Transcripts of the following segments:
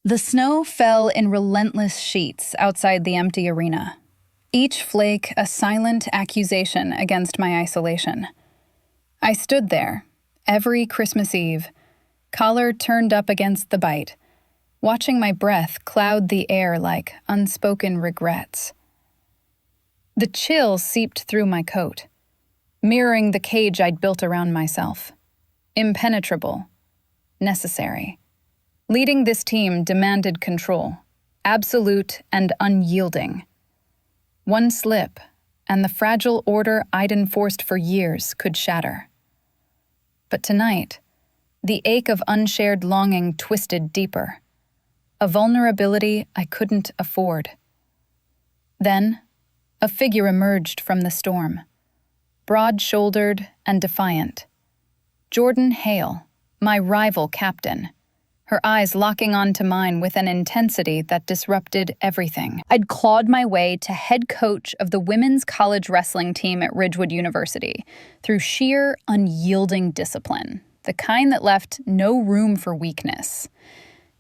The snow fell in relentless sheets outside the empty arena, each flake a silent accusation against my isolation. I stood there, every Christmas Eve, collar turned up against the bite, watching my breath cloud the air like unspoken regrets. The chill seeped through my coat, mirroring the cage I'd built around myself. Impenetrable, necessary. Leading this team demanded control, absolute and unyielding. One slip, and the fragile order I'd enforced for years could shatter. But tonight, the ache of unshared longing twisted deeper, a vulnerability I couldn't afford. Then, a figure emerged from the storm, broad-shouldered and defiant. Jordan Hale, my rival captain, her eyes locking onto mine with an intensity that disrupted everything. I'd clawed my way to head coach of the women's college wrestling team at Ridgewood University through sheer, unyielding discipline, the kind that left no room for weakness.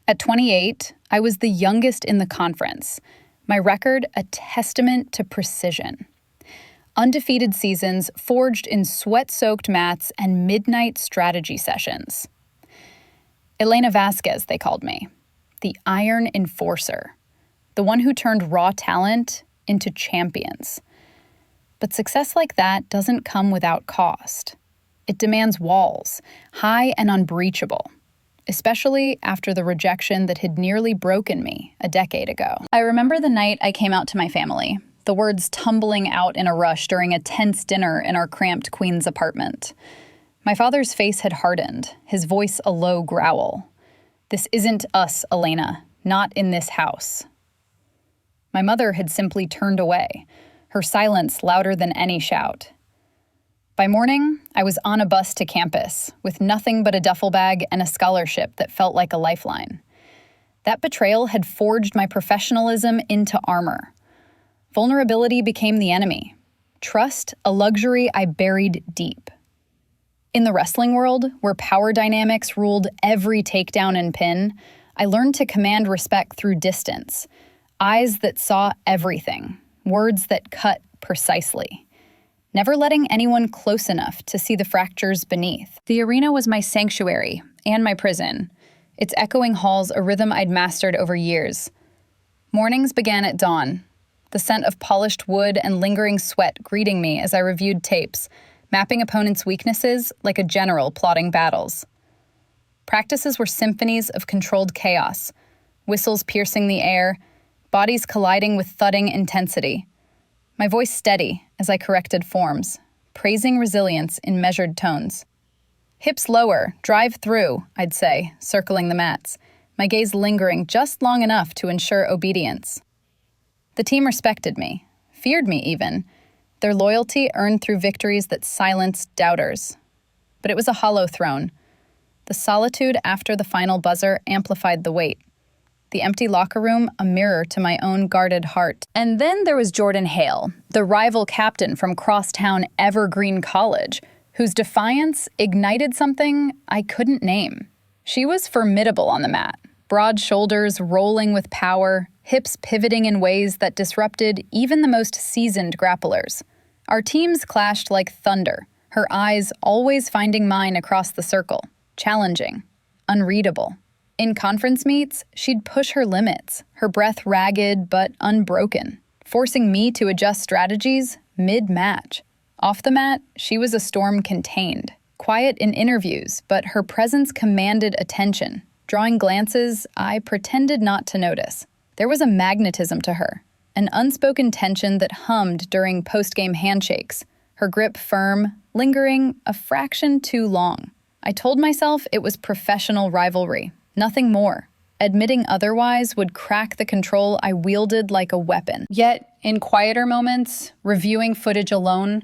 At 28, I was the youngest in the conference, my record a testament to precision. Undefeated seasons forged in sweat-soaked mats and midnight strategy sessions. Elena Vasquez, they called me, the Iron Enforcer, the one who turned raw talent into champions. But success like that doesn't come without cost. It demands walls, high and unbreachable, especially after the rejection that had nearly broken me a decade ago. I remember the night I came out to my family, the words tumbling out in a rush during a tense dinner in our cramped Queens apartment. My father's face had hardened, his voice a low growl. "This isn't us, Elena, not in this house." My mother had simply turned away, her silence louder than any shout. By morning, I was on a bus to campus, with nothing but a duffel bag and a scholarship that felt like a lifeline. That betrayal had forged my professionalism into armor. Vulnerability became the enemy. Trust, a luxury I buried deep. In the wrestling world, where power dynamics ruled every takedown and pin, I learned to command respect through distance, eyes that saw everything, words that cut precisely, never letting anyone close enough to see the fractures beneath. The arena was my sanctuary and my prison, its echoing halls a rhythm I'd mastered over years. Mornings began at dawn, the scent of polished wood and lingering sweat greeting me as I reviewed tapes, mapping opponents' weaknesses like a general plotting battles. Practices were symphonies of controlled chaos, whistles piercing the air, bodies colliding with thudding intensity. My voice steady as I corrected forms, praising resilience in measured tones. "Hips lower, drive through," I'd say, circling the mats, my gaze lingering just long enough to ensure obedience. The team respected me, feared me even, their loyalty earned through victories that silenced doubters. But it was a hollow throne. The solitude after the final buzzer amplified the weight. The empty locker room a mirror to my own guarded heart. And then there was Jordan Hale, the rival captain from crosstown Evergreen College, whose defiance ignited something I couldn't name. She was formidable on the mat, broad shoulders rolling with power, hips pivoting in ways that disrupted even the most seasoned grapplers. Our teams clashed like thunder, her eyes always finding mine across the circle, challenging, unreadable. In conference meets, she'd push her limits, her breath ragged but unbroken, forcing me to adjust strategies mid-match. Off the mat, she was a storm contained, quiet in interviews, but her presence commanded attention, drawing glances I pretended not to notice. There was a magnetism to her, an unspoken tension that hummed during post-game handshakes, her grip firm, lingering a fraction too long. I told myself it was professional rivalry, nothing more. Admitting otherwise would crack the control I wielded like a weapon. Yet, in quieter moments, reviewing footage alone,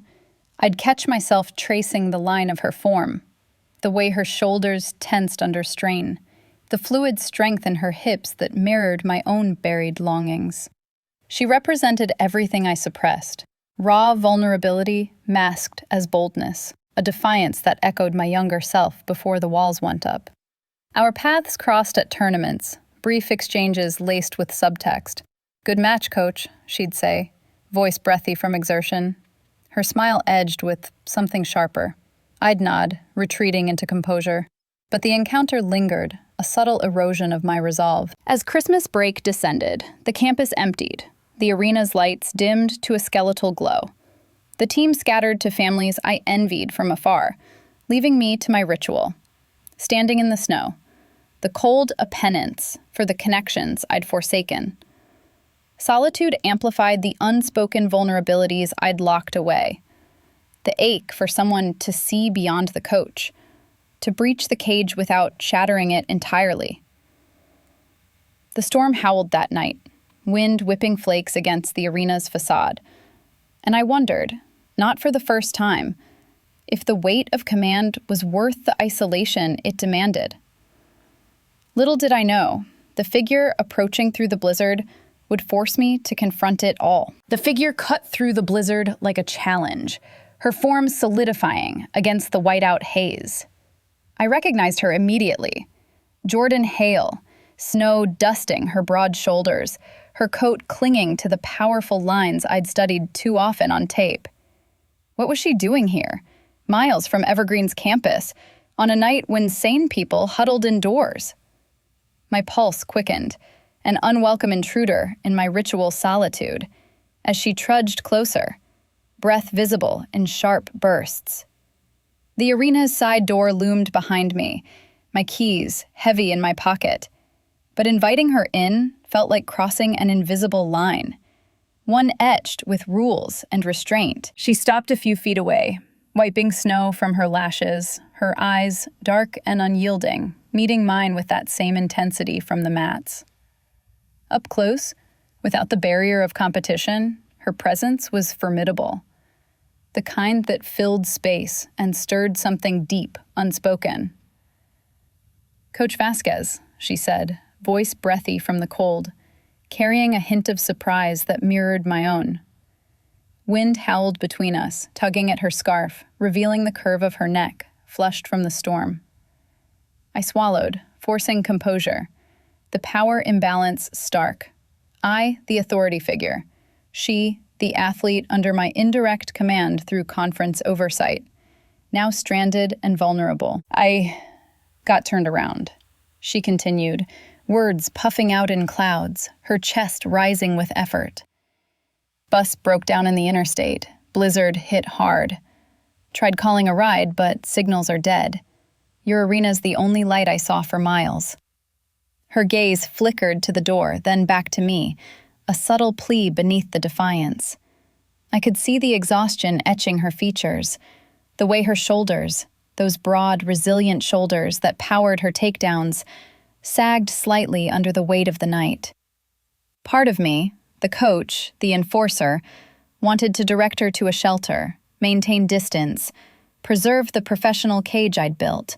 I'd catch myself tracing the line of her form, the way her shoulders tensed under strain, the fluid strength in her hips that mirrored my own buried longings. She represented everything I suppressed, raw vulnerability masked as boldness, a defiance that echoed my younger self before the walls went up. Our paths crossed at tournaments, brief exchanges laced with subtext. "Good match, coach," she'd say, voice breathy from exertion. Her smile edged with something sharper. I'd nod, retreating into composure. But the encounter lingered, a subtle erosion of my resolve. As Christmas break descended, the campus emptied, the arena's lights dimmed to a skeletal glow. The team scattered to families I envied from afar, leaving me to my ritual. Standing in the snow, the cold a penance for the connections I'd forsaken. Solitude amplified the unspoken vulnerabilities I'd locked away. The ache for someone to see beyond the coach, to breach the cage without shattering it entirely. The storm howled that night, wind whipping flakes against the arena's facade. And I wondered, not for the first time, if the weight of command was worth the isolation it demanded. Little did I know, the figure approaching through the blizzard would force me to confront it all. The figure cut through the blizzard like a challenge, her form solidifying against the whiteout haze. I recognized her immediately. Jordan Hale, snow dusting her broad shoulders, her coat clinging to the powerful lines I'd studied too often on tape. What was she doing here, miles from Evergreen's campus, on a night when sane people huddled indoors? My pulse quickened, an unwelcome intruder in my ritual solitude, as she trudged closer, breath visible in sharp bursts. The arena's side door loomed behind me, my keys heavy in my pocket. But inviting her in felt like crossing an invisible line, one etched with rules and restraint. She stopped a few feet away, wiping snow from her lashes, her eyes dark and unyielding, meeting mine with that same intensity from the mats. Up close, without the barrier of competition, her presence was formidable. The kind that filled space and stirred something deep, unspoken. "Coach Vasquez," she said, voice breathy from the cold, carrying a hint of surprise that mirrored my own. Wind howled between us, tugging at her scarf, revealing the curve of her neck, flushed from the storm. I swallowed, forcing composure. The power imbalance stark. I, the authority figure. She, the athlete under my indirect command through conference oversight. Now stranded and vulnerable. I got turned around. She continued, words puffing out in clouds, her chest rising with effort. Bus broke down in the interstate. Blizzard hit hard. Tried calling a ride, but signals are dead. Your arena's the only light I saw for miles. Her gaze flickered to the door, then back to me, a subtle plea beneath the defiance. I could see the exhaustion etching her features, the way her shoulders, those broad, resilient shoulders that powered her takedowns, sagged slightly under the weight of the night. Part of me, the coach, the enforcer, wanted to direct her to a shelter, maintain distance, preserve the professional cage I'd built.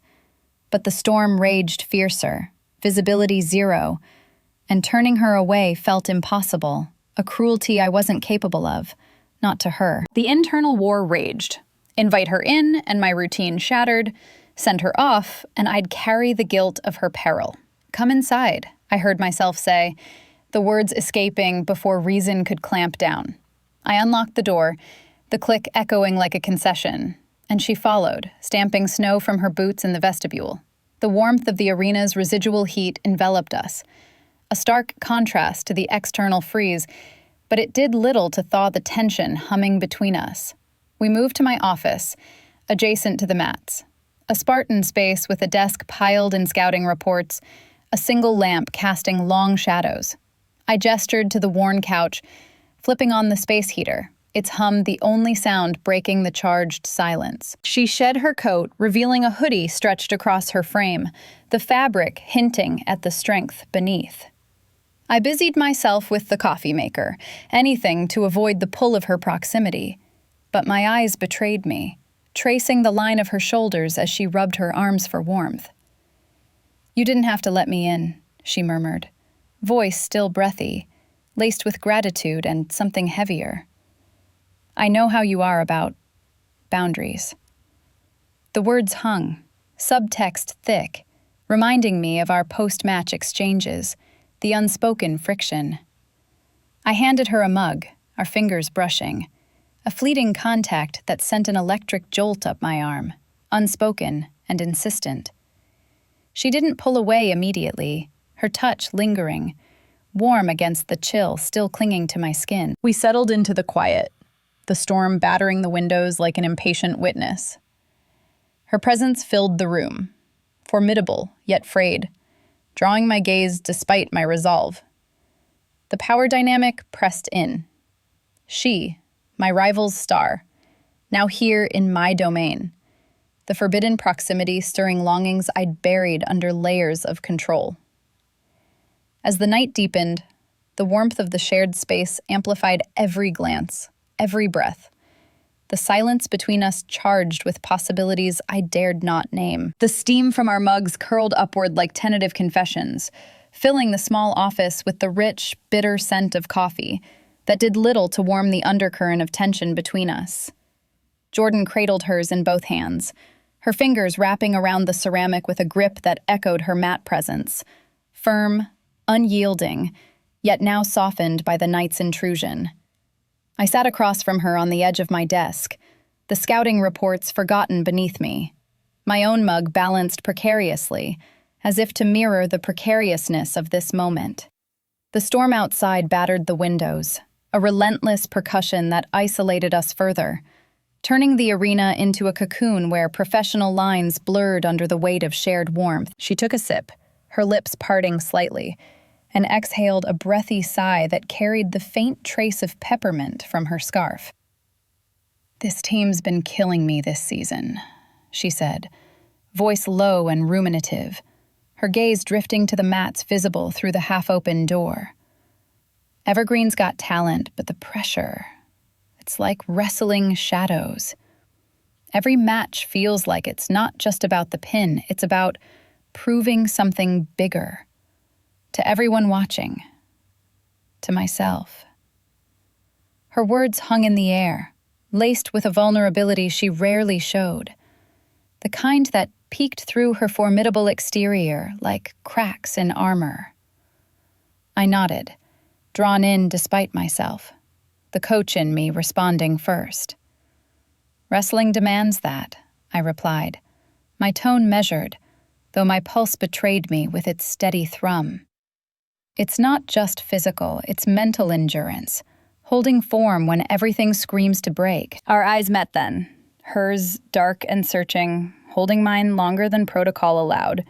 But the storm raged fiercer, visibility zero, and turning her away felt impossible, a cruelty I wasn't capable of, not to her. The internal war raged. Invite her in, and my routine shattered. Send her off, and I'd carry the guilt of her peril. "Come inside," I heard myself say, the words escaping before reason could clamp down. I unlocked the door, the click echoing like a concession, and she followed, stamping snow from her boots in the vestibule. The warmth of the arena's residual heat enveloped us, a stark contrast to the external freeze, but it did little to thaw the tension humming between us. We moved to my office, adjacent to the mats, a Spartan space with a desk piled in scouting reports, a single lamp casting long shadows. I gestured to the worn couch, flipping on the space heater, its hum the only sound breaking the charged silence. She shed her coat, revealing a hoodie stretched across her frame, the fabric hinting at the strength beneath. I busied myself with the coffee maker, anything to avoid the pull of her proximity. But my eyes betrayed me, tracing the line of her shoulders as she rubbed her arms for warmth. "You didn't have to let me in," she murmured, voice still breathy, laced with gratitude and something heavier. "I know how you are about boundaries." The words hung, subtext thick, reminding me of our post-match exchanges, the unspoken friction. I handed her a mug, our fingers brushing, a fleeting contact that sent an electric jolt up my arm, unspoken and insistent. She didn't pull away immediately, her touch lingering, warm against the chill still clinging to my skin. We settled into the quiet, the storm battering the windows like an impatient witness. Her presence filled the room, formidable yet frayed, drawing my gaze despite my resolve. The power dynamic pressed in. She, my rival's star, now here in my domain, the forbidden proximity stirring longings I'd buried under layers of control. As the night deepened, the warmth of the shared space amplified every glance, every breath. The silence between us charged with possibilities I dared not name. The steam from our mugs curled upward like tentative confessions, filling the small office with the rich, bitter scent of coffee that did little to warm the undercurrent of tension between us. Jordan cradled hers in both hands, her fingers wrapping around the ceramic with a grip that echoed her matte presence, firm, unyielding, yet now softened by the night's intrusion. I sat across from her on the edge of my desk, the scouting reports forgotten beneath me, my own mug balanced precariously, as if to mirror the precariousness of this moment. The storm outside battered the windows, a relentless percussion that isolated us further, turning the arena into a cocoon where professional lines blurred under the weight of shared warmth. She took a sip, her lips parting slightly, and exhaled a breathy sigh that carried the faint trace of peppermint from her scarf. "This team's been killing me this season," she said, voice low and ruminative, her gaze drifting to the mats visible through the half-open door. Evergreen's got talent, but the pressure, it's like wrestling shadows. Every match feels like it's not just about the pin, it's about proving something bigger. To everyone watching. To myself. Her words hung in the air, laced with a vulnerability she rarely showed. The kind that peeked through her formidable exterior like cracks in armor. I nodded, drawn in despite myself, the coach in me responding first. "Wrestling demands that," I replied, my tone measured, though my pulse betrayed me with its steady thrum. It's not just physical, it's mental endurance, holding form when everything screams to break. Our eyes met then, hers dark and searching, holding mine longer than protocol allowed,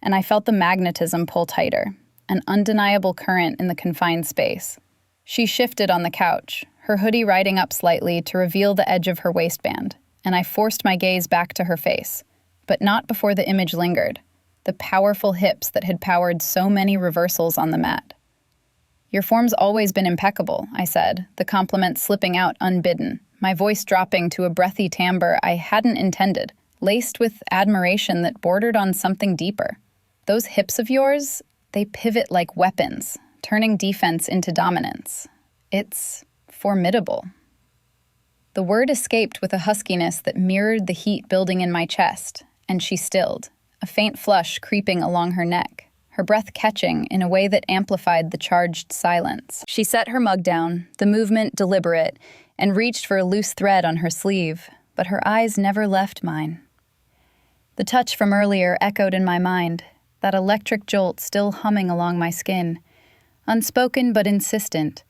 and I felt the magnetism pull tighter, an undeniable current in the confined space. She shifted on the couch, her hoodie riding up slightly to reveal the edge of her waistband, and I forced my gaze back to her face, but not before the image lingered. The powerful hips that had powered so many reversals on the mat. "Your form's always been impeccable," I said, the compliment slipping out unbidden, my voice dropping to a breathy timbre I hadn't intended, laced with admiration that bordered on something deeper. "Those hips of yours, they pivot like weapons, turning defense into dominance. It's formidable." The word escaped with a huskiness that mirrored the heat building in my chest, and she stilled, a faint flush creeping along her neck, her breath catching in a way that amplified the charged silence. She set her mug down, the movement deliberate, and reached for a loose thread on her sleeve, but her eyes never left mine. The touch from earlier echoed in my mind, that electric jolt still humming along my skin, unspoken but insistent,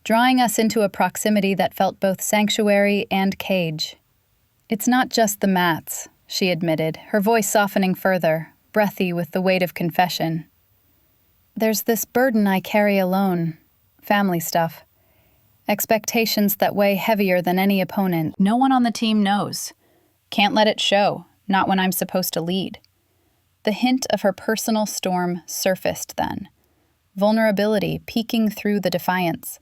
drawing us into a proximity that felt both sanctuary and cage. "It's not just the mats," she admitted, her voice softening further, breathy with the weight of confession. "There's this burden I carry alone, family stuff. Expectations that weigh heavier than any opponent. No one on the team knows. Can't let it show, not when I'm supposed to lead." The hint of her personal storm surfaced then, vulnerability peeking through the defiance,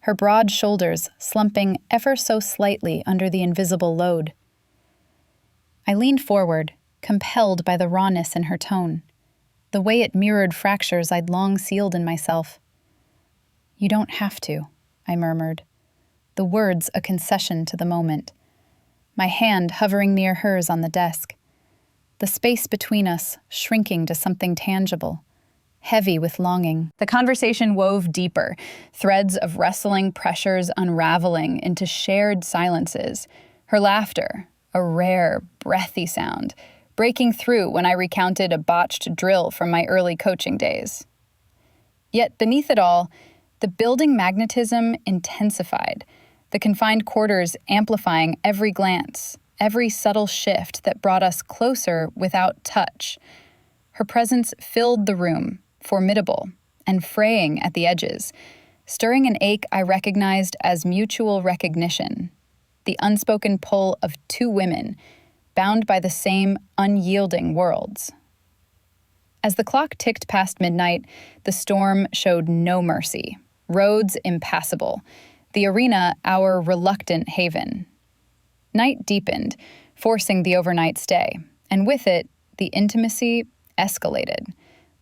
her broad shoulders slumping ever so slightly under the invisible load. I leaned forward, compelled by the rawness in her tone, the way it mirrored fractures I'd long sealed in myself. "You don't have to," I murmured, the words a concession to the moment, my hand hovering near hers on the desk, the space between us shrinking to something tangible, heavy with longing. The conversation wove deeper, threads of wrestling pressures unraveling into shared silences. Her laughter, a rare, breathy sound, breaking through when I recounted a botched drill from my early coaching days. Yet beneath it all, the building magnetism intensified, the confined quarters amplifying every glance, every subtle shift that brought us closer without touch. Her presence filled the room, formidable and fraying at the edges, stirring an ache I recognized as mutual recognition, the unspoken pull of two women, bound by the same unyielding worlds. As the clock ticked past midnight, the storm showed no mercy, roads impassable, the arena our reluctant haven. Night deepened, forcing the overnight stay, and with it, the intimacy escalated.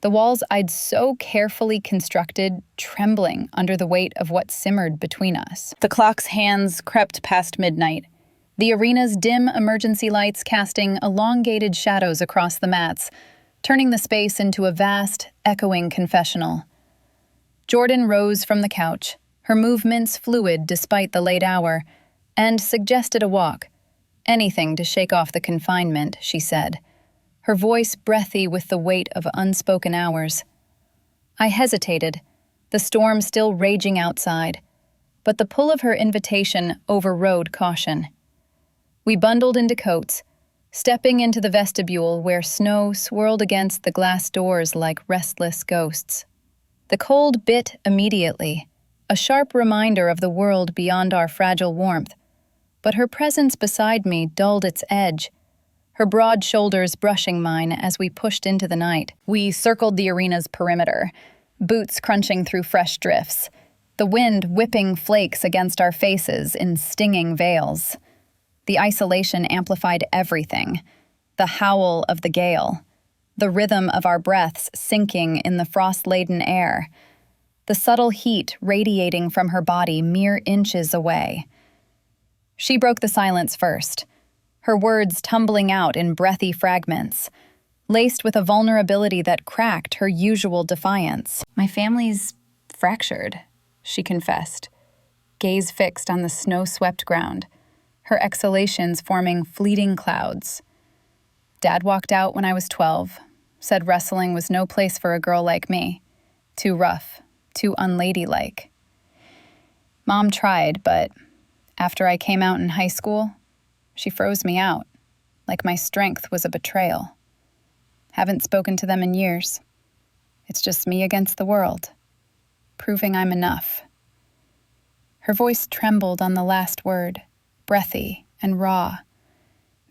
The walls I'd so carefully constructed trembling under the weight of what simmered between us. The clock's hands crept past midnight, the arena's dim emergency lights casting elongated shadows across the mats, turning the space into a vast, echoing confessional. Jordan rose from the couch, her movements fluid despite the late hour, and suggested a walk. Anything to shake off the confinement, she said, her voice breathy with the weight of unspoken hours. I hesitated, the storm still raging outside, but the pull of her invitation overrode caution. We bundled into coats, stepping into the vestibule where snow swirled against the glass doors like restless ghosts. The cold bit immediately, a sharp reminder of the world beyond our fragile warmth, but her presence beside me dulled its edge, her broad shoulders brushing mine as we pushed into the night. We circled the arena's perimeter, boots crunching through fresh drifts, the wind whipping flakes against our faces in stinging veils. The isolation amplified everything, the howl of the gale, the rhythm of our breaths sinking in the frost-laden air, the subtle heat radiating from her body mere inches away. She broke the silence first, her words tumbling out in breathy fragments, laced with a vulnerability that cracked her usual defiance. My family's fractured, she confessed, gaze fixed on the snow-swept ground, her exhalations forming fleeting clouds. Dad walked out when I was 12, said wrestling was no place for a girl like me, too rough, too unladylike. Mom tried, but after I came out in high school, she froze me out, like my strength was a betrayal. Haven't spoken to them in years. It's just me against the world, proving I'm enough. Her voice trembled on the last word, breathy and raw,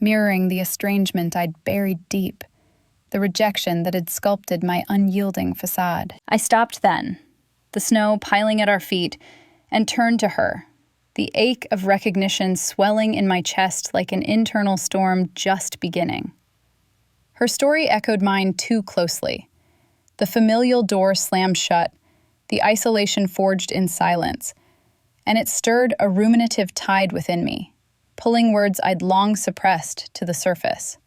mirroring the estrangement I'd buried deep, the rejection that had sculpted my unyielding facade. I stopped then, the snow piling at our feet, and turned to her, the ache of recognition swelling in my chest like an internal storm just beginning. Her story echoed mine too closely. The familial door slammed shut, the isolation forged in silence, and it stirred a ruminative tide within me, pulling words I'd long suppressed to the surface.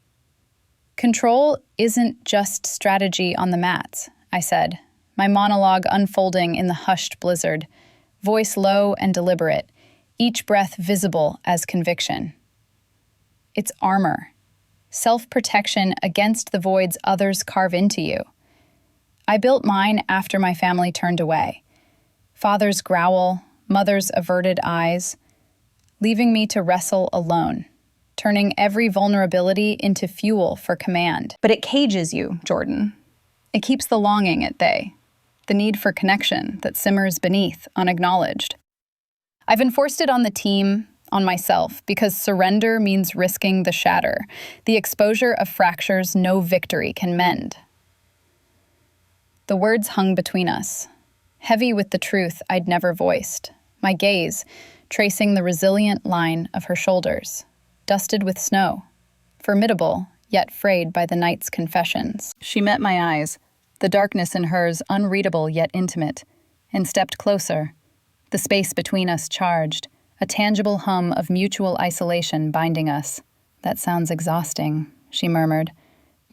Control isn't just strategy on the mats, I said, my monologue unfolding in the hushed blizzard, voice low and deliberate, each breath visible as conviction. It's armor, self-protection against the voids others carve into you. I built mine after my family turned away. Father's growl, mother's averted eyes, leaving me to wrestle alone, turning every vulnerability into fuel for command. But it cages you, Jordan. It keeps the longing at bay, the need for connection that simmers beneath, unacknowledged. I've enforced it on the team, on myself, because surrender means risking the shatter, the exposure of fractures no victory can mend. The words hung between us, heavy with the truth I'd never voiced, my gaze tracing the resilient line of her shoulders, dusted with snow, formidable yet frayed by the night's confessions. She met my eyes, the darkness in hers unreadable yet intimate, and stepped closer, the space between us charged, a tangible hum of mutual isolation binding us. That sounds exhausting, she murmured,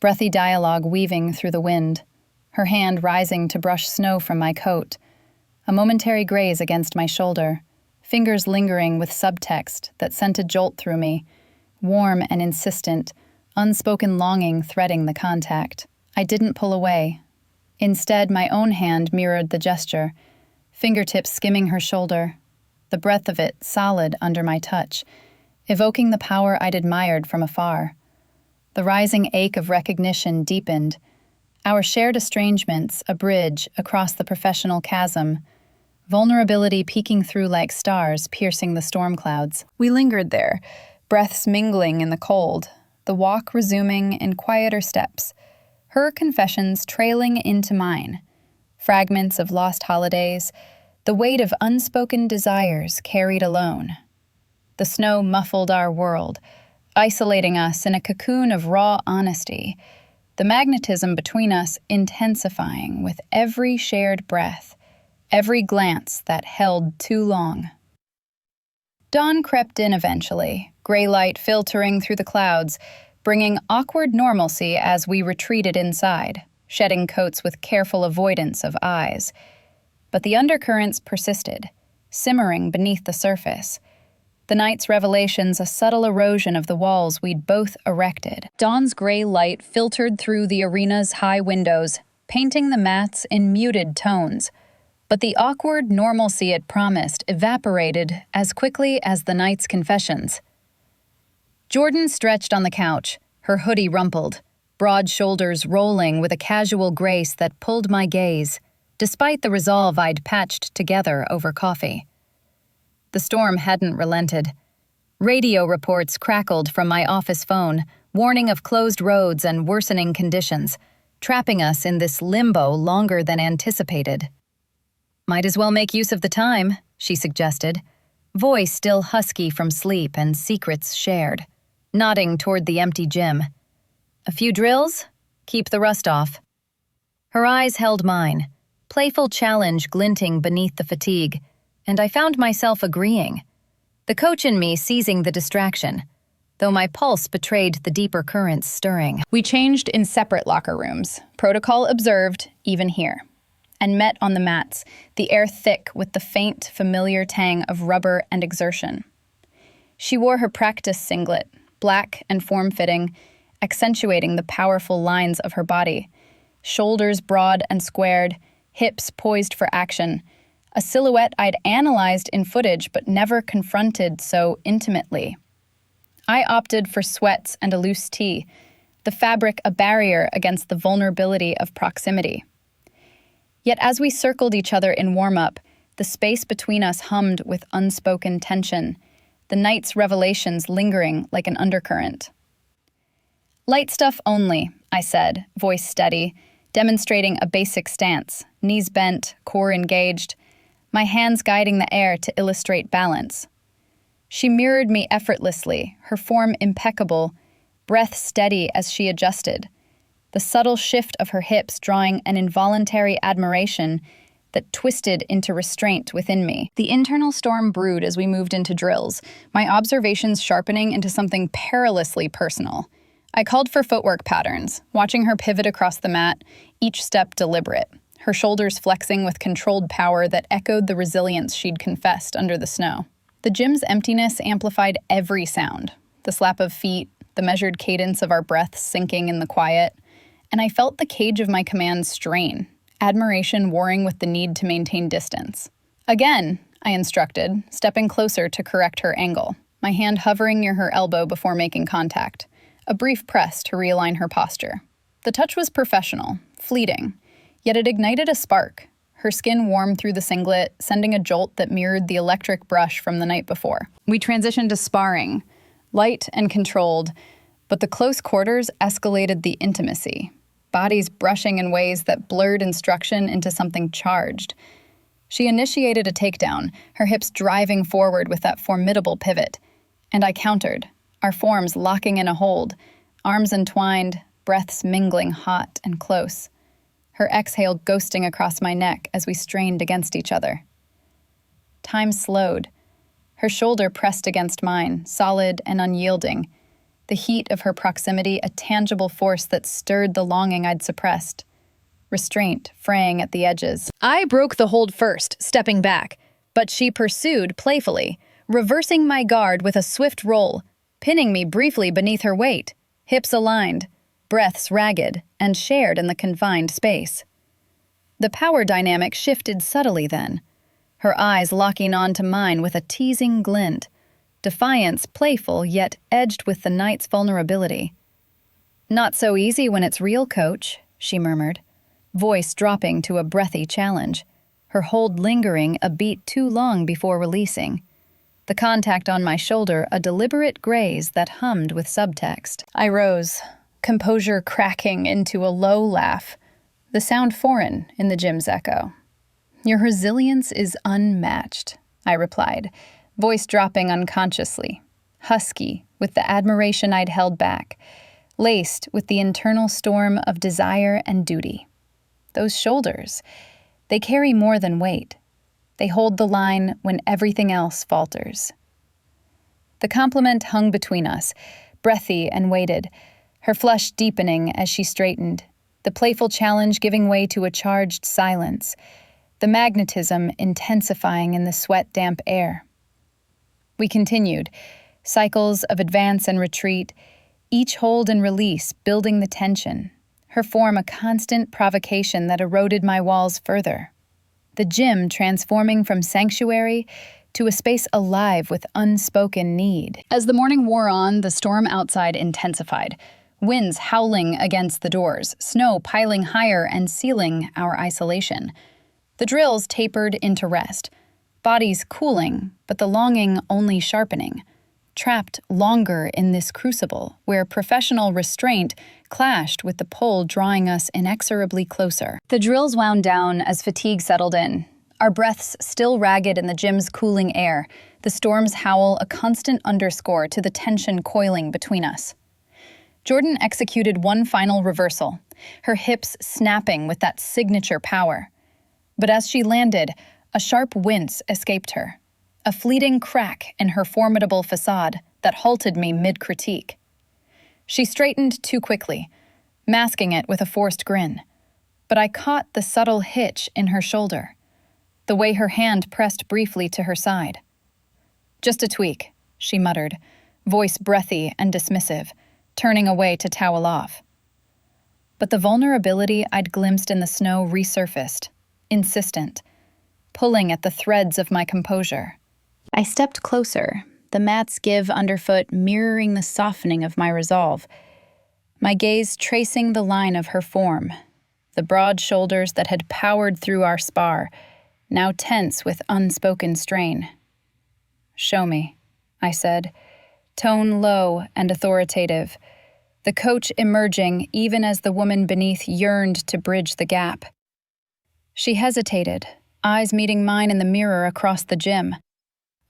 breathy dialogue weaving through the wind, her hand rising to brush snow from my coat. A momentary graze against my shoulder, fingers lingering with subtext that sent a jolt through me, warm and insistent, unspoken longing threading the contact. I didn't pull away. Instead, my own hand mirrored the gesture, fingertips skimming her shoulder, the breadth of it solid under my touch, evoking the power I'd admired from afar. The rising ache of recognition deepened, our shared estrangements a bridge across the professional chasm, vulnerability peeking through like stars piercing the storm clouds. We lingered there, breaths mingling in the cold, the walk resuming in quieter steps, her confessions trailing into mine, fragments of lost holidays, the weight of unspoken desires carried alone. The snow muffled our world, isolating us in a cocoon of raw honesty, the magnetism between us intensifying with every shared breath, every glance that held too long. Dawn crept in eventually, gray light filtering through the clouds, bringing awkward normalcy as we retreated inside, shedding coats with careful avoidance of eyes. But the undercurrents persisted, simmering beneath the surface. The night's revelations a subtle erosion of the walls we'd both erected. Dawn's gray light filtered through the arena's high windows, painting the mats in muted tones. But the awkward normalcy it promised evaporated as quickly as the night's confessions. Jordan stretched on the couch, her hoodie rumpled, broad shoulders rolling with a casual grace that pulled my gaze, despite the resolve I'd patched together over coffee. The storm hadn't relented. Radio reports crackled from my office phone, warning of closed roads and worsening conditions, trapping us in this limbo longer than anticipated. "Might as well make use of the time," she suggested, voice still husky from sleep and secrets shared, nodding toward the empty gym. "A few drills? Keep the rust off." Her eyes held mine, playful challenge glinting beneath the fatigue, and I found myself agreeing, the coach in me seizing the distraction, though my pulse betrayed the deeper currents stirring. We changed in separate locker rooms, protocol observed even here, and met on the mats, the air thick with the faint, familiar tang of rubber and exertion. She wore her practice singlet, black and form-fitting, accentuating the powerful lines of her body, shoulders broad and squared, hips poised for action, a silhouette I'd analyzed in footage but never confronted so intimately. I opted for sweats and a loose tee, the fabric a barrier against the vulnerability of proximity. Yet as we circled each other in warm-up, the space between us hummed with unspoken tension, the night's revelations lingering like an undercurrent. "Light stuff only," I said, voice steady, demonstrating a basic stance, knees bent, core engaged, my hands guiding the air to illustrate balance. She mirrored me effortlessly, her form impeccable, breath steady as she adjusted, the subtle shift of her hips drawing an involuntary admiration that twisted into restraint within me. The internal storm brewed as we moved into drills, my observations sharpening into something perilously personal. I called for footwork patterns, watching her pivot across the mat, each step deliberate, her shoulders flexing with controlled power that echoed the resilience she'd confessed under the snow. The gym's emptiness amplified every sound, the slap of feet, the measured cadence of our breaths sinking in the quiet, and I felt the cage of my commands strain, admiration warring with the need to maintain distance. "Again," I instructed, stepping closer to correct her angle, my hand hovering near her elbow before making contact, a brief press to realign her posture. The touch was professional, fleeting, yet it ignited a spark, her skin warm through the singlet, sending a jolt that mirrored the electric brush from the night before. We transitioned to sparring, light and controlled, but the close quarters escalated the intimacy, bodies brushing in ways that blurred instruction into something charged. She initiated a takedown, her hips driving forward with that formidable pivot, and I countered, our forms locking in a hold, arms entwined, breaths mingling hot and close, her exhale ghosting across my neck as we strained against each other. Time slowed, her shoulder pressed against mine, solid and unyielding, the heat of her proximity a tangible force that stirred the longing I'd suppressed. restraint fraying at the edges. I broke the hold first, stepping back, but she pursued playfully, reversing my guard with a swift roll, pinning me briefly beneath her weight, hips aligned, breaths ragged, and shared in the confined space. The power dynamic shifted subtly then, her eyes locking onto mine with a teasing glint, defiance playful yet edged with the night's vulnerability. "Not so easy when it's real, coach," she murmured, voice dropping to a breathy challenge, her hold lingering a beat too long before releasing. The contact on my shoulder a deliberate graze that hummed with subtext. I rose, composure cracking into a low laugh, the sound foreign in the gym's echo. "Your resilience is unmatched," I replied, voice dropping unconsciously, husky with the admiration I'd held back, laced with the internal storm of desire and duty. Those shoulders, they carry more than weight. They hold the line when everything else falters. The compliment hung between us, breathy and weighted, her flush deepening as she straightened, the playful challenge giving way to a charged silence, the magnetism intensifying in the sweat-damp air. We continued, cycles of advance and retreat, each hold and release building the tension, her form a constant provocation that eroded my walls further. The gym transforming from sanctuary to a space alive with unspoken need. As the morning wore on, the storm outside intensified, winds howling against the doors, snow piling higher and sealing our isolation. The drills tapered into rest, bodies cooling, but the longing only sharpening, trapped longer in this crucible where professional restraint clashed with the pull drawing us inexorably closer. The drills wound down as fatigue settled in, our breaths still ragged in the gym's cooling air, the storm's howl a constant underscore to the tension coiling between us. Jordan executed one final reversal, her hips snapping with that signature power. But as she landed, a sharp wince escaped her, a fleeting crack in her formidable facade that halted me mid-critique. She straightened too quickly, masking it with a forced grin, but I caught the subtle hitch in her shoulder, the way her hand pressed briefly to her side. "Just a tweak," she muttered, voice breathy and dismissive, turning away to towel off. But the vulnerability I'd glimpsed in the snow resurfaced, insistent, pulling at the threads of my composure. I stepped closer, the mat's give underfoot mirroring the softening of my resolve, my gaze tracing the line of her form, the broad shoulders that had powered through our spar, now tense with unspoken strain. "Show me," I said, tone low and authoritative, the coach emerging even as the woman beneath yearned to bridge the gap. She hesitated, eyes meeting mine in the mirror across the gym,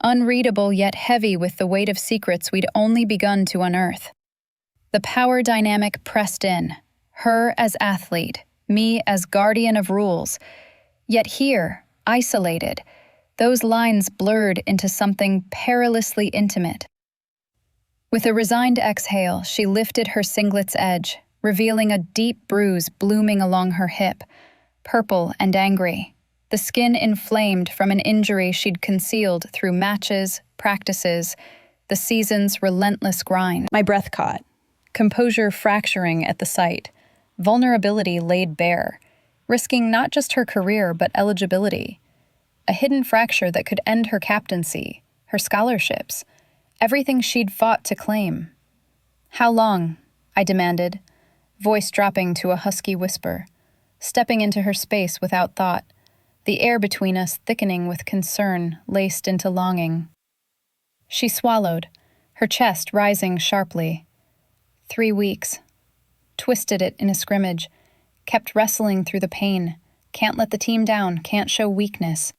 unreadable yet heavy with the weight of secrets we'd only begun to unearth. The power dynamic pressed in, her as athlete, me as guardian of rules, yet here, isolated, those lines blurred into something perilously intimate. With a resigned exhale, she lifted her singlet's edge, revealing a deep bruise blooming along her hip, purple and angry, the skin inflamed from an injury she'd concealed through matches, practices, the season's relentless grind. My breath caught, composure fracturing at the sight, vulnerability laid bare, risking not just her career but eligibility. A hidden fracture that could end her captaincy, her scholarships, everything she'd fought to claim. "How long?" I demanded, voice dropping to a husky whisper, stepping into her space without thought, the air between us thickening with concern laced into longing. She swallowed, her chest rising sharply. 3 weeks. Twisted it in a scrimmage, kept wrestling through the pain, can't let the team down, can't show weakness.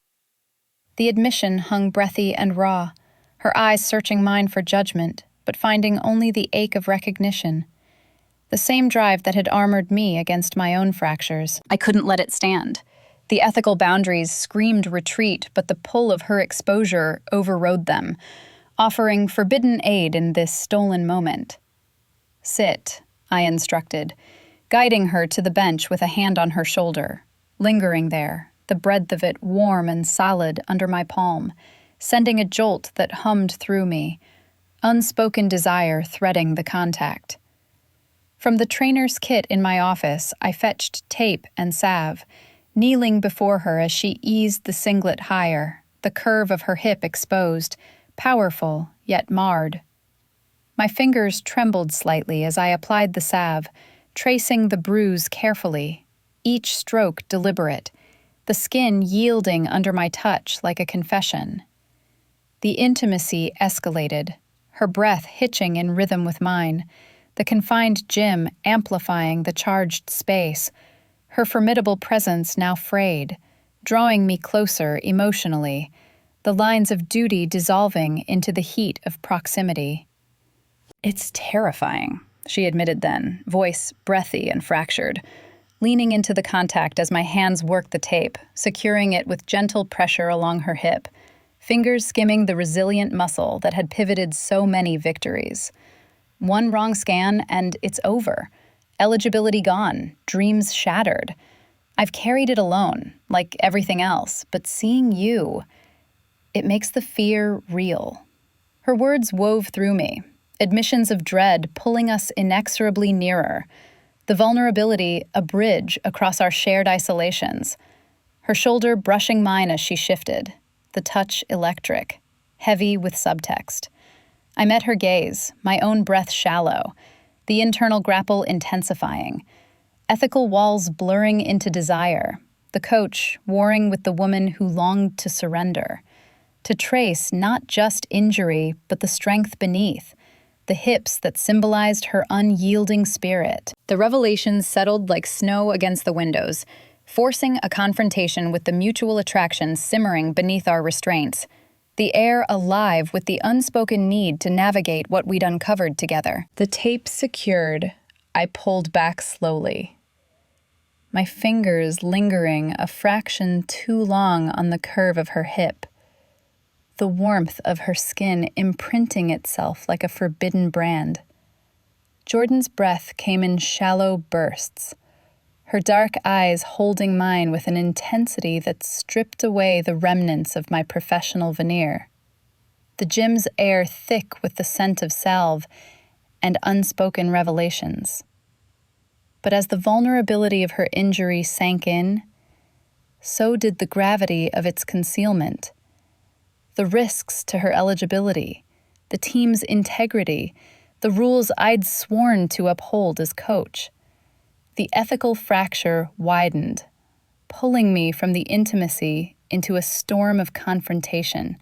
The admission hung breathy and raw, her eyes searching mine for judgment, but finding only the ache of recognition. The same drive that had armored me against my own fractures. I couldn't let it stand. The ethical boundaries screamed retreat, but the pull of her exposure overrode them, offering forbidden aid in this stolen moment. "Sit," I instructed, guiding her to the bench with a hand on her shoulder, lingering there, the breadth of it warm and solid under my palm, sending a jolt that hummed through me, unspoken desire threading the contact. From the trainer's kit in my office, I fetched tape and salve, kneeling before her as she eased the singlet higher, the curve of her hip exposed, powerful yet marred. My fingers trembled slightly as I applied the salve, tracing the bruise carefully, each stroke deliberate, the skin yielding under my touch like a confession. The intimacy escalated, her breath hitching in rhythm with mine, the confined gym amplifying the charged space, her formidable presence now frayed, drawing me closer emotionally, the lines of duty dissolving into the heat of proximity. "It's terrifying," she admitted then, voice breathy and fractured, leaning into the contact as my hands worked the tape, securing it with gentle pressure along her hip, fingers skimming the resilient muscle that had pivoted so many victories. One wrong scan and it's over. Eligibility gone, dreams shattered. I've carried it alone, like everything else, but seeing you, it makes the fear real. Her words wove through me, admissions of dread pulling us inexorably nearer, the vulnerability a bridge across our shared isolations, her shoulder brushing mine as she shifted, the touch electric, heavy with subtext. I met her gaze, my own breath shallow, the internal grapple intensifying, ethical walls blurring into desire, the coach warring with the woman who longed to surrender, to trace not just injury, but the strength beneath, the hips that symbolized her unyielding spirit. The revelations settled like snow against the windows, forcing a confrontation with the mutual attraction simmering beneath our restraints, the air alive with the unspoken need to navigate what we'd uncovered together. The tape secured, I pulled back slowly, my fingers lingering a fraction too long on the curve of her hip, the warmth of her skin imprinting itself like a forbidden brand. Jordan's breath came in shallow bursts, her dark eyes holding mine with an intensity that stripped away the remnants of my professional veneer. The gym's air thick with the scent of salve and unspoken revelations. But as the vulnerability of her injury sank in, so did the gravity of its concealment. The risks to her eligibility, the team's integrity, the rules I'd sworn to uphold as coach. The ethical fracture widened, pulling me from the intimacy into a storm of confrontation,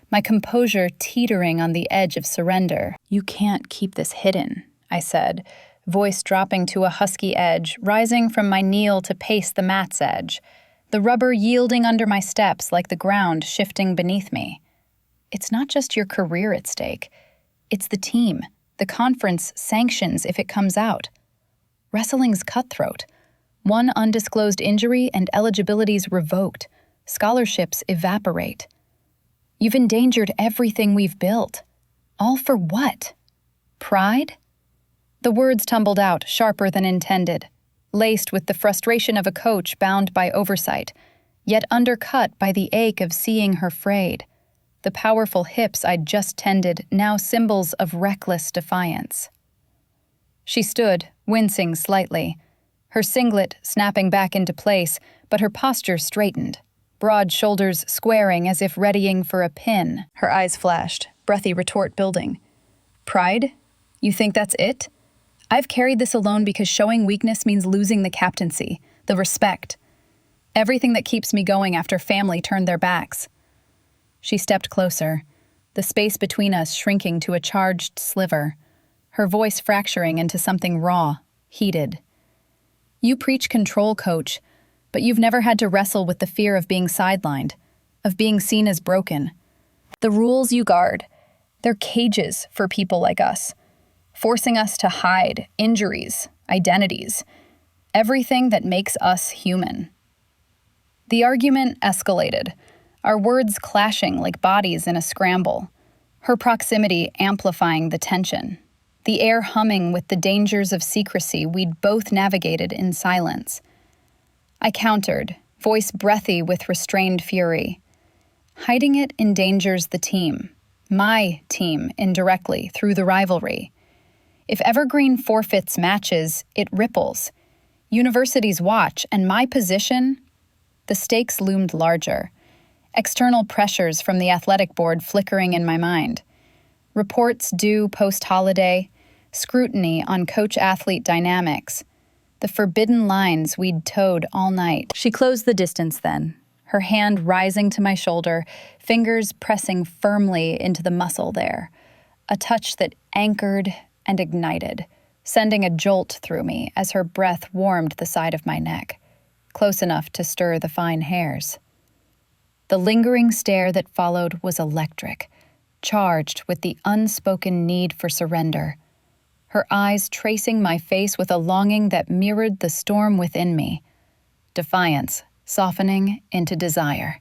my composure teetering on the edge of surrender. "You can't keep this hidden," I said, voice dropping to a husky edge, rising from my kneel to pace the mat's edge, the rubber yielding under my steps like the ground shifting beneath me. "It's not just your career at stake. It's the team, the conference sanctions if it comes out. Wrestling's cutthroat. One undisclosed injury and eligibility's revoked. Scholarships evaporate. You've endangered everything we've built. All for what? Pride?" The words tumbled out, sharper than intended, laced with the frustration of a coach bound by oversight, yet undercut by the ache of seeing her frayed. The powerful hips I'd just tended, now symbols of reckless defiance. She stood, wincing slightly, her singlet snapping back into place, but her posture straightened, broad shoulders squaring as if readying for a pin. Her eyes flashed, breathy retort building. "Pride? You think that's it? I've carried this alone because showing weakness means losing the captaincy, the respect. Everything that keeps me going after family turned their backs." She stepped closer, the space between us shrinking to a charged sliver, her voice fracturing into something raw, heated. "You preach control, coach, but you've never had to wrestle with the fear of being sidelined, of being seen as broken. The rules you guard, they're cages for people like us, forcing us to hide injuries, identities, everything that makes us human." The argument escalated, our words clashing like bodies in a scramble, her proximity amplifying the tension. the air humming with the dangers of secrecy we'd both navigated in silence. I countered, voice breathy with restrained fury. Hiding it endangers the team, my team, indirectly through the rivalry. If Evergreen forfeits matches, it ripples. Universities watch, and my position? The stakes loomed larger. External pressures from the athletic board flickering in my mind. Reports due post-holiday, scrutiny on coach-athlete dynamics, the forbidden lines we'd towed all night. She closed the distance then, her hand rising to my shoulder, fingers pressing firmly into the muscle there, a touch that anchored and ignited, sending a jolt through me as her breath warmed the side of my neck, close enough to stir the fine hairs. The lingering stare that followed was electric, charged with the unspoken need for surrender, her eyes tracing my face with a longing that mirrored the storm within me, defiance softening into desire.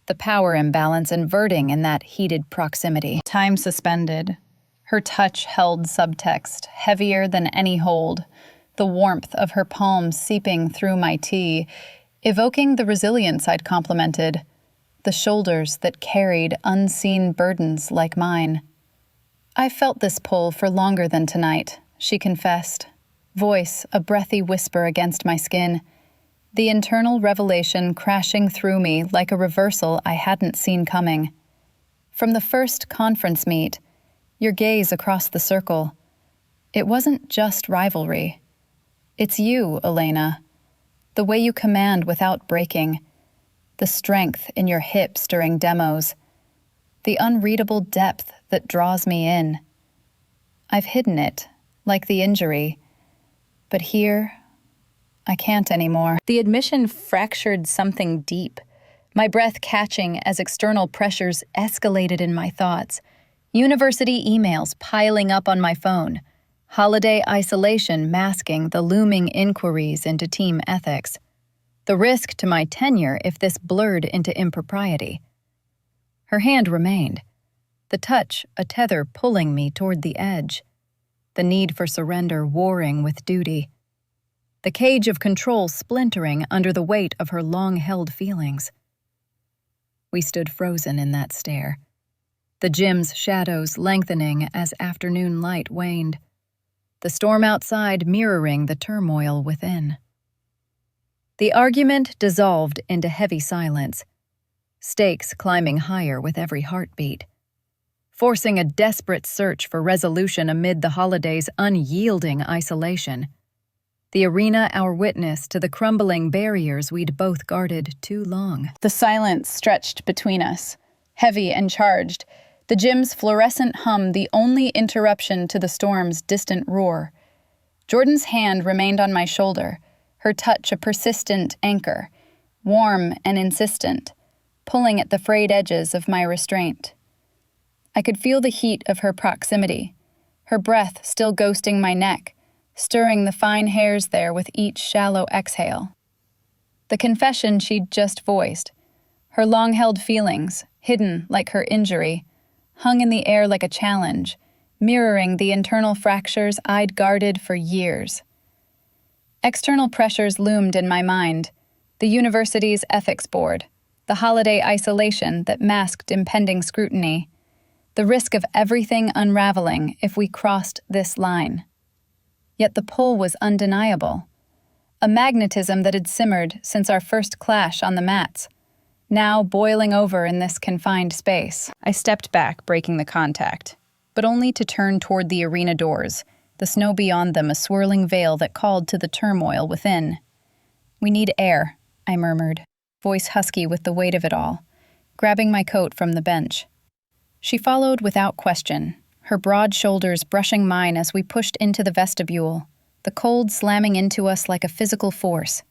The power imbalance inverting in that heated proximity. Time suspended. Her touch held subtext, heavier than any hold, the warmth of her palms seeping through my tea, evoking the resilience I'd complimented, the shoulders that carried unseen burdens like mine. "I felt this pull for longer than tonight," she confessed, voice a breathy whisper against my skin, the internal revelation crashing through me like a reversal I hadn't seen coming. From the first conference meet, your gaze across the circle, it wasn't just rivalry. It's you, Elena, the way you command without breaking, the strength in your hips during demos, the unreadable depth that draws me in. I've hidden it, like the injury, but here, I can't anymore. The admission fractured something deep, my breath catching as external pressures escalated in my thoughts. University emails piling up on my phone, holiday isolation masking the looming inquiries into team ethics, the risk to my tenure if this blurred into impropriety. Her hand remained, the touch a tether pulling me toward the edge, the need for surrender warring with duty, the cage of control splintering under the weight of her long-held feelings. We stood frozen in that stare, the gym's shadows lengthening as afternoon light waned, the storm outside mirroring the turmoil within. The argument dissolved into heavy silence, stakes climbing higher with every heartbeat, forcing a desperate search for resolution amid the holiday's unyielding isolation. The arena our witness to the crumbling barriers we'd both guarded too long. The silence stretched between us, heavy and charged, the gym's fluorescent hum the only interruption to the storm's distant roar. Jordan's hand remained on my shoulder, her touch a persistent anchor, warm and insistent, pulling at the frayed edges of my restraint. I could feel the heat of her proximity, her breath still ghosting my neck, stirring the fine hairs there with each shallow exhale. The confession she'd just voiced, her long-held feelings, hidden like her injury, hung in the air like a challenge, mirroring the internal fractures I'd guarded for years. External pressures loomed in my mind, the university's ethics board, the holiday isolation that masked impending scrutiny, the risk of everything unraveling if we crossed this line. Yet the pull was undeniable, a magnetism that had simmered since our first clash on the mats, now boiling over in this confined space. I stepped back, breaking the contact, but only to turn toward the arena doors, the snow beyond them a swirling veil that called to the turmoil within. "We need air," I murmured, voice husky with the weight of it all, grabbing my coat from the bench. She followed without question, her broad shoulders brushing mine as we pushed into the vestibule, the cold slamming into us like a physical force.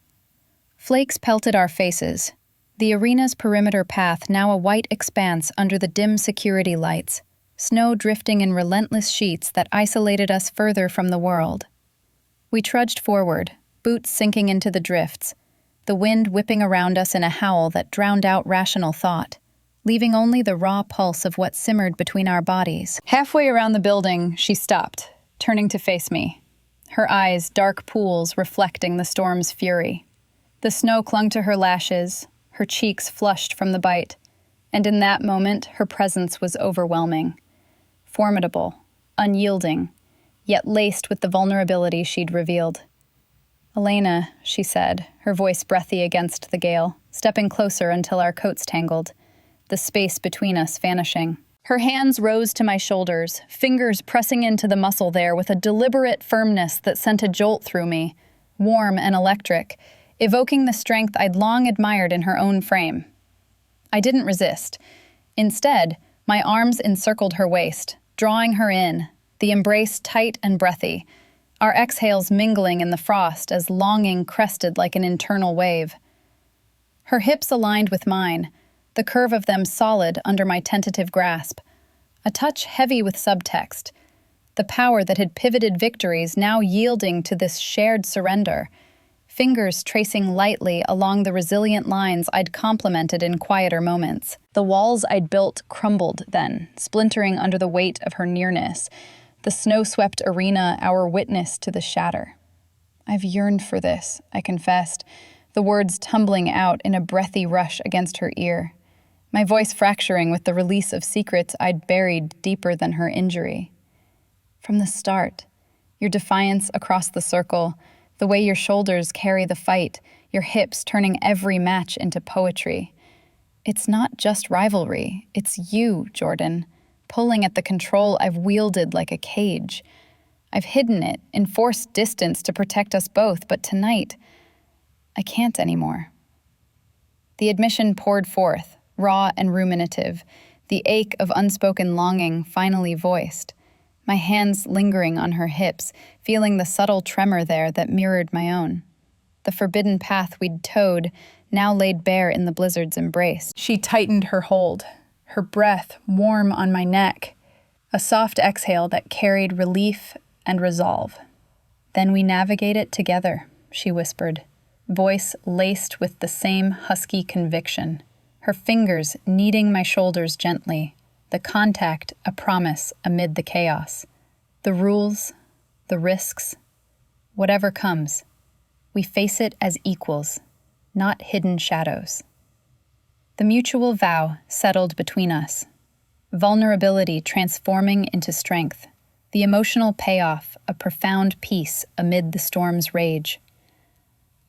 Flakes pelted our faces, the arena's perimeter path now a white expanse under the dim security lights, snow drifting in relentless sheets that isolated us further from the world. We trudged forward, boots sinking into the drifts, the wind whipping around us in a howl that drowned out rational thought, leaving only the raw pulse of what simmered between our bodies. Halfway around the building, she stopped, turning to face me, her eyes dark pools reflecting the storm's fury. The snow clung to her lashes, her cheeks flushed from the bite, and in that moment her presence was overwhelming. Formidable, unyielding, yet laced with the vulnerability she'd revealed. "Elena," she said, her voice breathy against the gale, stepping closer until our coats tangled, the space between us vanishing. Her hands rose to my shoulders, fingers pressing into the muscle there with a deliberate firmness that sent a jolt through me, warm and electric, evoking the strength I'd long admired in her own frame. I didn't resist. Instead, my arms encircled her waist, drawing her in, the embrace tight and breathy, our exhales mingling in the frost as longing crested like an internal wave. Her hips aligned with mine, the curve of them solid under my tentative grasp, a touch heavy with subtext, the power that had pivoted victories now yielding to this shared surrender, fingers tracing lightly along the resilient lines I'd complimented in quieter moments. The walls I'd built crumbled then, splintering under the weight of her nearness, the snow-swept arena our witness to the shatter. "I've yearned for this," I confessed, the words tumbling out in a breathy rush against her ear, my voice fracturing with the release of secrets I'd buried deeper than her injury. "From the start, your defiance across the circle, the way your shoulders carry the fight, your hips turning every match into poetry. It's not just rivalry, it's you, Jordan, pulling at the control I've wielded like a cage. I've hidden it, enforced distance to protect us both, but tonight, I can't anymore." The admission poured forth, raw and ruminative, the ache of unspoken longing finally voiced, my hands lingering on her hips, feeling the subtle tremor there that mirrored my own. The forbidden path we'd towed, now laid bare in the blizzard's embrace. She tightened her hold, her breath warm on my neck, a soft exhale that carried relief and resolve. "Then we navigate it together," she whispered, voice laced with the same husky conviction, her fingers kneading my shoulders gently, the contact a promise amid the chaos. The rules, the risks, whatever comes, we face it as equals, not hidden shadows. The mutual vow settled between us, vulnerability transforming into strength, the emotional payoff a profound peace amid the storm's rage.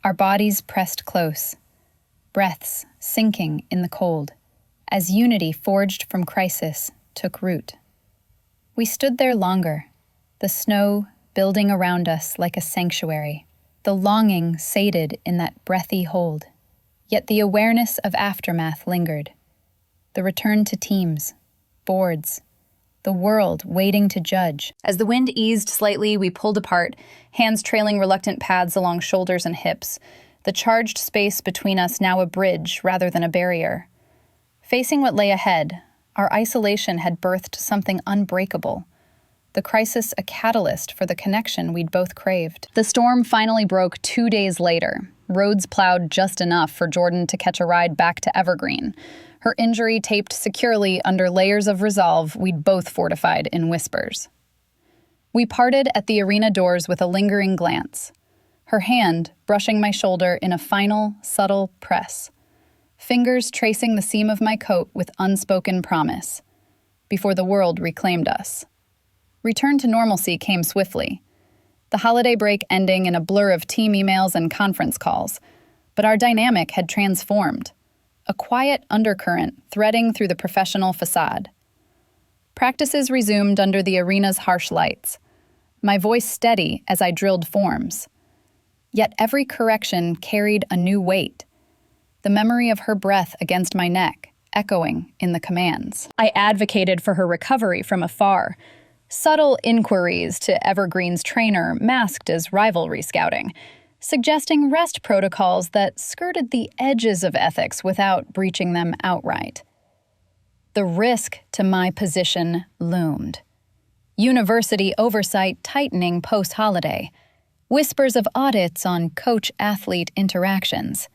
Our bodies pressed close, breaths sinking in the cold, as unity forged from crisis took root. We stood there longer, the snow building around us like a sanctuary, the longing sated in that breathy hold. Yet the awareness of aftermath lingered. The return to teams, boards, the world waiting to judge. As the wind eased slightly, we pulled apart, hands trailing reluctant paths along shoulders and hips, the charged space between us now a bridge rather than a barrier. Facing what lay ahead, our isolation had birthed something unbreakable, the crisis a catalyst for the connection we'd both craved. The storm finally broke 2 days later, roads plowed just enough for Jordan to catch a ride back to Evergreen, her injury taped securely under layers of resolve we'd both fortified in whispers. We parted at the arena doors with a lingering glance, her hand brushing my shoulder in a final, subtle press, fingers tracing the seam of my coat with unspoken promise, before the world reclaimed us. Return to normalcy came swiftly, the holiday break ending in a blur of team emails and conference calls, but our dynamic had transformed, a quiet undercurrent threading through the professional facade. Practices resumed under the arena's harsh lights, my voice steady as I drilled forms. Yet every correction carried a new weight, the memory of her breath against my neck, echoing in the commands. I advocated for her recovery from afar, subtle inquiries to Evergreen's trainer masked as rivalry scouting, suggesting rest protocols that skirted the edges of ethics without breaching them outright. The risk to my position loomed. University oversight tightening post-holiday, whispers of audits on coach-athlete interactions.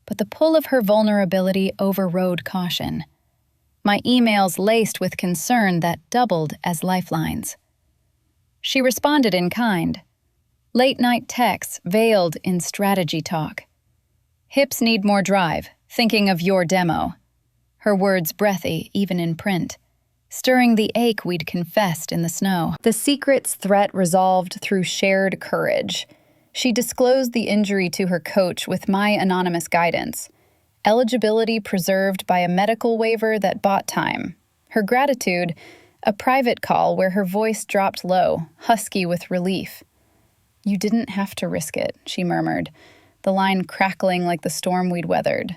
But the pull of her vulnerability overrode caution, my emails laced with concern that doubled as lifelines. She responded in kind. Late-night texts veiled in strategy talk. Hips need more drive, thinking of your demo. Her words breathy, even in print, stirring the ache we'd confessed in the snow. The secret's threat resolved through shared courage. She disclosed the injury to her coach with my anonymous guidance. Eligibility preserved by a medical waiver that bought time. Her gratitude, a private call where her voice dropped low, husky with relief. You didn't have to risk it, she murmured, the line crackling like the storm we'd weathered.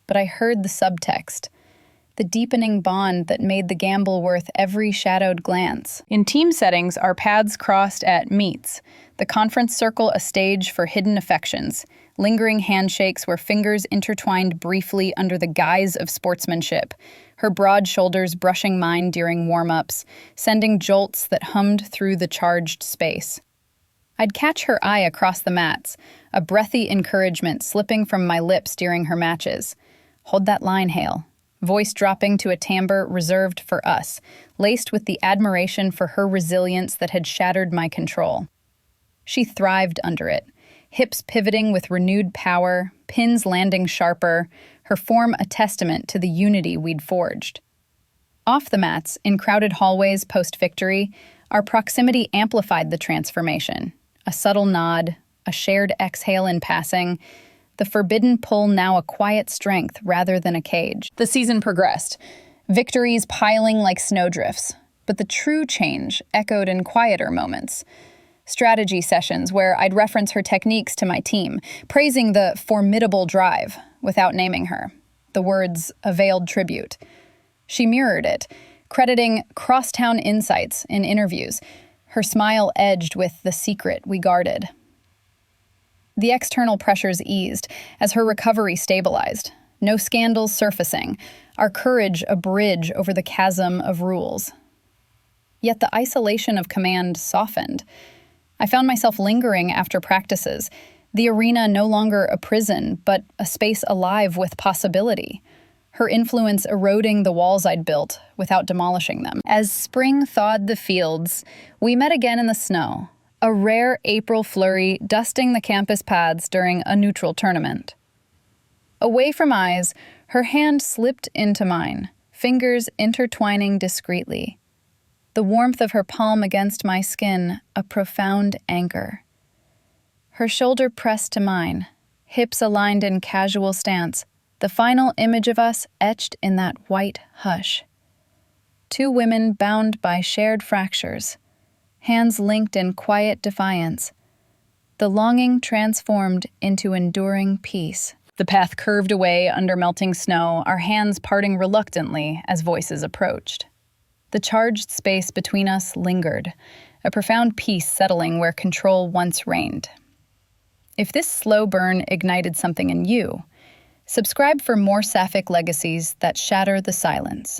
But I heard the subtext, the deepening bond that made the gamble worth every shadowed glance. In team settings, our paths crossed at meets, the conference circle a stage for hidden affections, lingering handshakes where fingers intertwined briefly under the guise of sportsmanship, her broad shoulders brushing mine during warm-ups, sending jolts that hummed through the charged space. I'd catch her eye across the mats, a breathy encouragement slipping from my lips during her matches. Hold that line, Hale. Voice dropping to a timbre reserved for us, laced with the admiration for her resilience that had shattered my control. She thrived under it, hips pivoting with renewed power, pins landing sharper, her form a testament to the unity we'd forged. Off the mats, in crowded hallways post-victory, our proximity amplified the transformation. A subtle nod, a shared exhale in passing, the forbidden pull now a quiet strength rather than a cage. The season progressed, victories piling like snowdrifts, but the true change echoed in quieter moments. Strategy sessions where I'd reference her techniques to my team, praising the formidable drive without naming her. The words a veiled tribute. She mirrored it, crediting crosstown insights in interviews, her smile edged with the secret we guarded. The external pressures eased as her recovery stabilized. No scandals surfacing, our courage a bridge over the chasm of rules. Yet the isolation of command softened. I found myself lingering after practices, the arena no longer a prison, but a space alive with possibility. Her influence eroding the walls I'd built without demolishing them. As spring thawed the fields, we met again in the snow, a rare April flurry dusting the campus paths during a neutral tournament. Away from eyes, her hand slipped into mine, fingers intertwining discreetly. The warmth of her palm against my skin, a profound anchor. Her shoulder pressed to mine, hips aligned in casual stance, the final image of us etched in that white hush. Two women bound by shared fractures, hands linked in quiet defiance, the longing transformed into enduring peace. The path curved away under melting snow, our hands parting reluctantly as voices approached. The charged space between us lingered, a profound peace settling where control once reigned. If this slow burn ignited something in you, subscribe for more Sapphic legacies that shatter the silence.